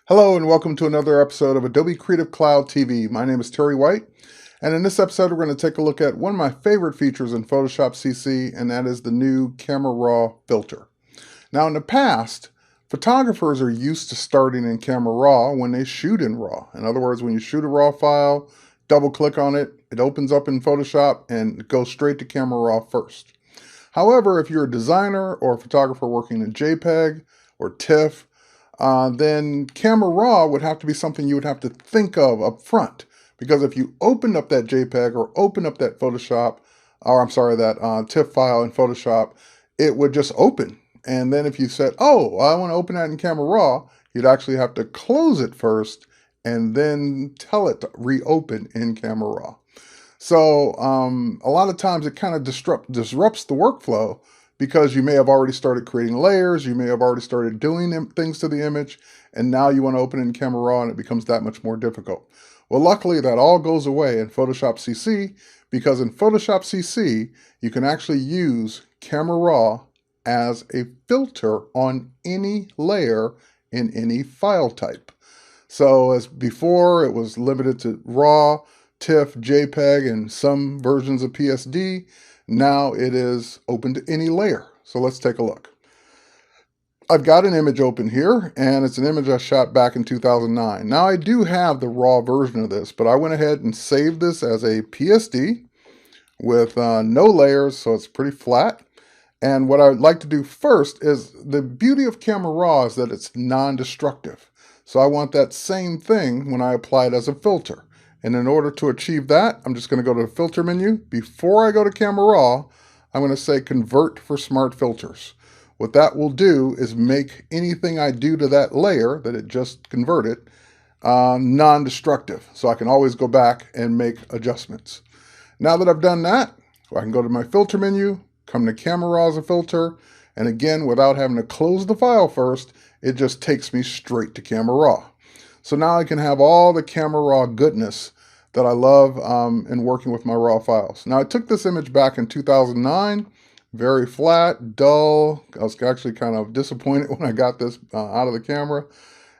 Hello and welcome to another episode of Adobe Creative Cloud TV. My name is Terry White, and in this episode we're going to take a look at one of my favorite features in Photoshop CC, and that is the new Camera Raw filter. Now in the past, photographers are used to starting in Camera Raw when they shoot in RAW. In other words, when you shoot a RAW file, double click on it, it opens up in Photoshop and goes straight to Camera Raw first. However, if you're a designer or a photographer working in JPEG or TIFF, then Camera Raw would have to be something you would have to think of up front. Because if you open up that JPEG or open up that Photoshop, or I'm sorry, that TIFF file in Photoshop, it would just open. And then if you said, oh, I want to open that in Camera Raw, you'd actually have to close it first and then tell it to reopen in Camera Raw. So a lot of times it kind of disrupts the workflow because you may have already started creating layers, you may have already started doing things to the image, and now you want to open it in Camera Raw and it becomes that much more difficult. Well, luckily that all goes away in Photoshop CC, because in Photoshop CC, you can actually use Camera Raw as a filter on any layer in any file type. So as before, it was limited to RAW, TIFF, JPEG, and some versions of PSD. Now it is open to any layer. So let's take a look. I've got an image open here, and it's an image I shot back in 2009. Now I do have the RAW version of this, but I went ahead and saved this as a PSD with no layers, so it's pretty flat. And what I'd like to do first is, the beauty of Camera Raw is that it's non-destructive. So I want that same thing when I apply it as a filter. And in order to achieve that, I'm just going to go to the filter menu. Before I go to Camera Raw, I'm going to say convert for smart filters. What that will do is make anything I do to that layer that it just converted non-destructive. So I can always go back and make adjustments. Now that I've done that, I can go to my filter menu, come to Camera Raw as a filter, and again, without having to close the file first, it just takes me straight to Camera Raw. So now I can have all the Camera Raw goodness that I love in working with my RAW files. Now I took this image back in 2009, very flat, dull. I was actually kind of disappointed when I got this out of the camera.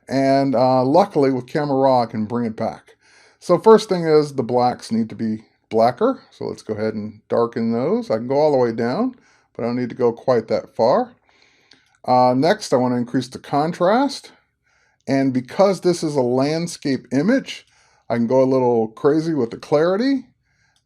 And luckily with Camera Raw, I can bring it back. So first thing is the blacks need to be blacker. So let's go ahead and darken those. I can go all the way down, but I don't need to go quite that far. Next, I want to increase the contrast. And because this is a landscape image, I can go a little crazy with the clarity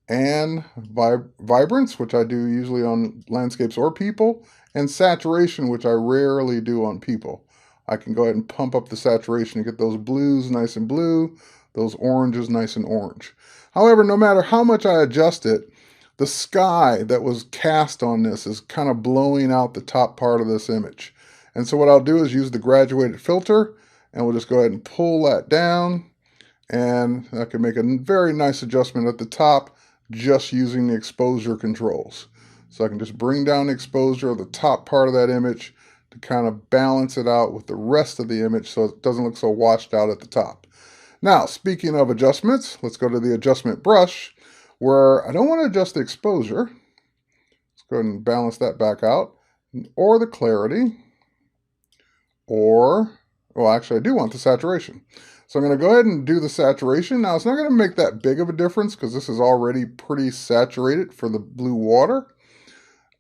and vibrance, which I do usually on landscapes or people, and saturation, which I rarely do on people. I can go ahead and pump up the saturation to get those blues nice and blue, those oranges nice and orange. However, no matter how much I adjust it, the sky that was cast on this is kind of blowing out the top part of this image. And so what I'll do is use the graduated filter, and we'll just go ahead and pull that down, and I can make a very nice adjustment at the top just using the exposure controls. So I can just bring down the exposure of the top part of that image to kind of balance it out with the rest of the image so it doesn't look so washed out at the top. Now, speaking of adjustments, let's go to the adjustment brush, where I don't want to adjust the exposure. Let's go ahead and balance that back out, or the clarity, or, well, actually I do want the saturation. So I'm going to go ahead and do the saturation. Now, it's not going to make that big of a difference because this is already pretty saturated for the blue water.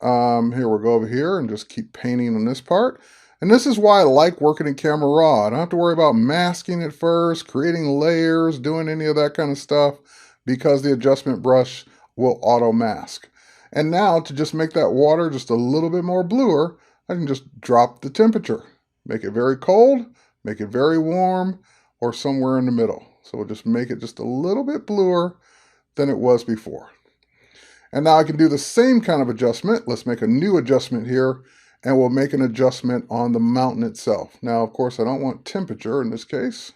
Here, we'll go over here and just keep painting on this part. And this is why I like working in Camera Raw. I don't have to worry about masking it first, creating layers, doing any of that kind of stuff, because the adjustment brush will auto mask. And now, to just make that water just a little bit more bluer, I can just drop the temperature. Make it very cold, make it very warm, or somewhere in the middle. So we'll just make it just a little bit bluer than it was before. And now I can do the same kind of adjustment. Let's make a new adjustment here, and we'll make an adjustment on the mountain itself. Now, of course, I don't want temperature in this case.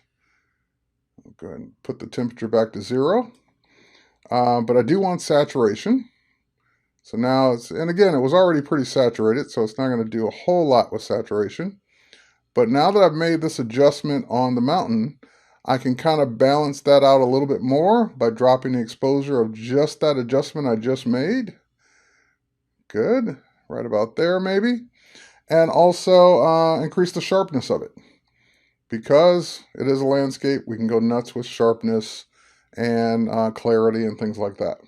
I'll go ahead and put the temperature back to 0. But I do want saturation. So now and again, it was already pretty saturated, so it's not going to do a whole lot with saturation. But now that I've made this adjustment on the mountain, I can kind of balance that out a little bit more by dropping the exposure of just that adjustment I just made. Good, right about there maybe. And also increase the sharpness of it. because it is a landscape, we can go nuts with sharpness and clarity and things like that.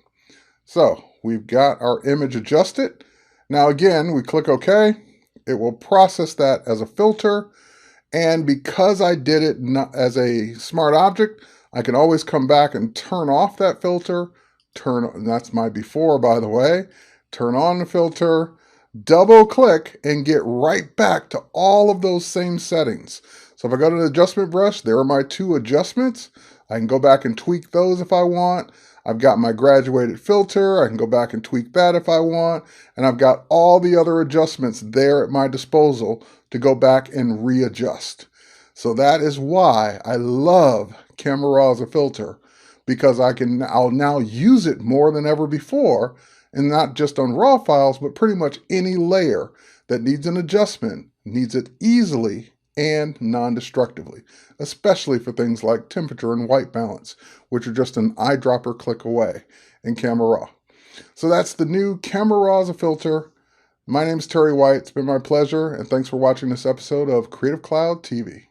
So we've got our image adjusted. Now again, we click OK. It will process that as a filter. And because I did it as a smart object, I can always come back and turn off that filter. And that's my before, by the way. Turn on the filter, double click, and get right back to all of those same settings. So if I go to the adjustment brush, there are my two adjustments. I can go back and tweak those if I want. I've got my graduated filter. I can go back and tweak that if I want. And I've got all the other adjustments there at my disposal to go back and readjust. So that is why I love Camera Raw as a filter, because I'll now use it more than ever before, and not just on raw files, but pretty much any layer that needs an adjustment needs it easily and non-destructively, especially for things like temperature and white balance, which are just an eyedropper click away in Camera Raw. So that's the new Camera Raw as a filter. My name is Terry White. It's been my pleasure, and thanks for watching this episode of Creative Cloud TV.